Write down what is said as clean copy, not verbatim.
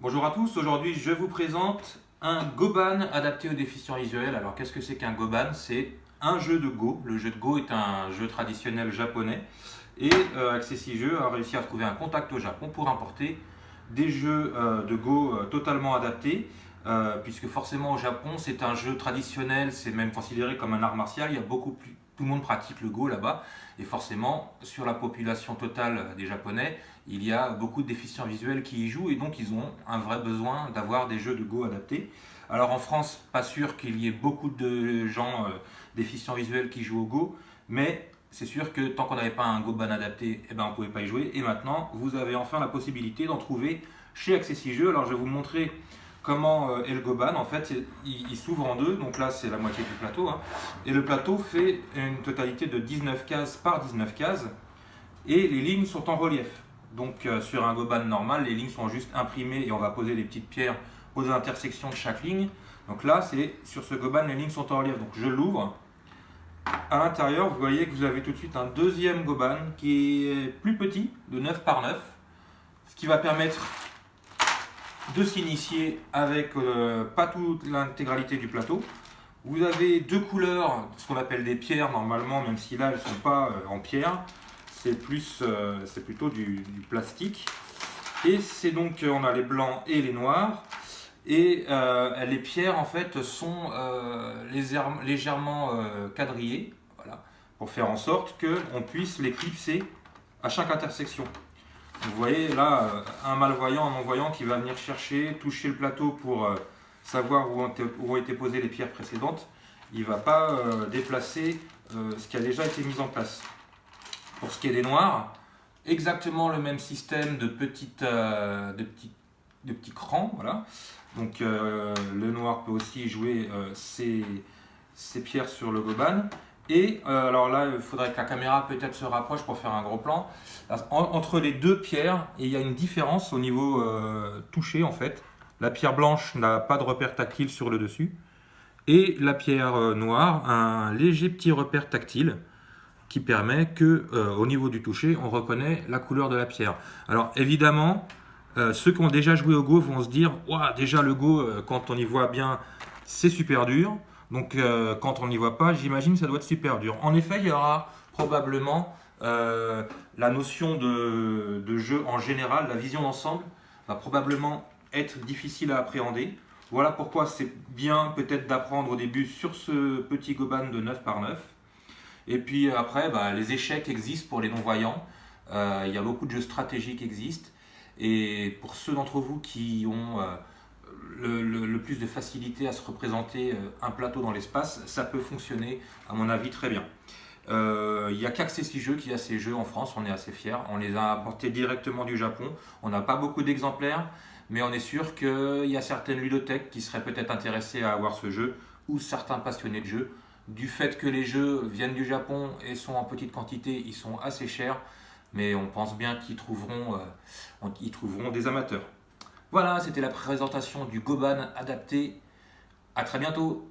Bonjour à tous, aujourd'hui je vous présente un Goban adapté aux déficients visuels. Alors qu'est-ce que c'est qu'un Goban? C'est un jeu de Go. Le jeu de Go est un jeu traditionnel japonais et Accessi Jeux a réussi à trouver un contact au Japon pour importer des jeux de Go totalement adaptés. Puisque forcément au Japon c'est un jeu traditionnel, c'est même considéré comme un art martial, il y a beaucoup plus, tout le monde pratique le Go là-bas, et forcément sur la population totale des Japonais, il y a beaucoup de déficients visuels qui y jouent, et donc ils ont un vrai besoin d'avoir des jeux de Go adaptés. Alors en France, pas sûr qu'il y ait beaucoup de gens déficients visuels qui jouent au Go, mais c'est sûr que tant qu'on n'avait pas un Goban adapté, eh ben, on ne pouvait pas y jouer, et maintenant vous avez enfin la possibilité d'en trouver chez Accessi Jeux. Alors je vais vous montrer comment est le Goban. En fait, il s'ouvre en deux, donc là c'est la moitié du plateau, hein. Et le plateau fait une totalité de 19 cases par 19 cases, et les lignes sont en relief. Donc sur un Goban normal, les lignes sont juste imprimées et on va poser des petites pierres aux intersections de chaque ligne. Donc là, sur ce Goban, les lignes sont en relief. Donc je l'ouvre. À l'intérieur, vous voyez que vous avez tout de suite un deuxième Goban qui est plus petit, de 9 par 9, ce qui va permettre de s'initier avec pas toute l'intégralité du plateau. Vous avez deux couleurs, ce qu'on appelle des pierres normalement, même si là elles ne sont pas en pierre, c'est plutôt du plastique. Et c'est donc, on a les blancs et les noirs. Et les pierres en fait sont légèrement quadrillées, voilà, pour faire en sorte qu'on puisse les clipser à chaque intersection. Vous voyez là un malvoyant, un non-voyant qui va venir chercher, toucher le plateau pour savoir où ont été posées les pierres précédentes. Il ne va pas déplacer ce qui a déjà été mis en place. Pour ce qui est des noirs, exactement le même système de petits crans. Voilà. Donc le noir peut aussi jouer ses pierres sur le Goban. Et alors là, il faudrait que la caméra peut-être se rapproche pour faire un gros plan. Entre les deux pierres, il y a une différence au niveau toucher en fait. La pierre blanche n'a pas de repère tactile sur le dessus. Et la pierre noire a un léger petit repère tactile qui permet que, au niveau du toucher, on reconnaît la couleur de la pierre. Alors évidemment, ceux qui ont déjà joué au Go vont se dire « Ouah, déjà le Go, quand on y voit bien, c'est super dur. » Donc quand on n'y voit pas, j'imagine que ça doit être super dur. En effet, il y aura probablement la notion de jeu en général, la vision d'ensemble va probablement être difficile à appréhender. Voilà pourquoi c'est bien peut-être d'apprendre au début sur ce petit Goban de 9 par 9. Et puis après, les échecs existent pour les non-voyants. Il y a beaucoup de jeux stratégiques qui existent. Et pour ceux d'entre vous qui ont le plus de facilité à se représenter un plateau dans l'espace, ça peut fonctionner à mon avis très bien. Il n'y a qu'Accessi Jeux qui a ces jeux en France, on est assez fiers. On les a apportés directement du Japon. On n'a pas beaucoup d'exemplaires, mais on est sûr qu'il y a certaines ludothèques qui seraient peut-être intéressées à avoir ce jeu, ou certains passionnés de jeux. Du fait que les jeux viennent du Japon et sont en petite quantité, ils sont assez chers, mais on pense bien qu'ils trouveront des amateurs. Voilà, c'était la présentation du Goban adapté. À très bientôt.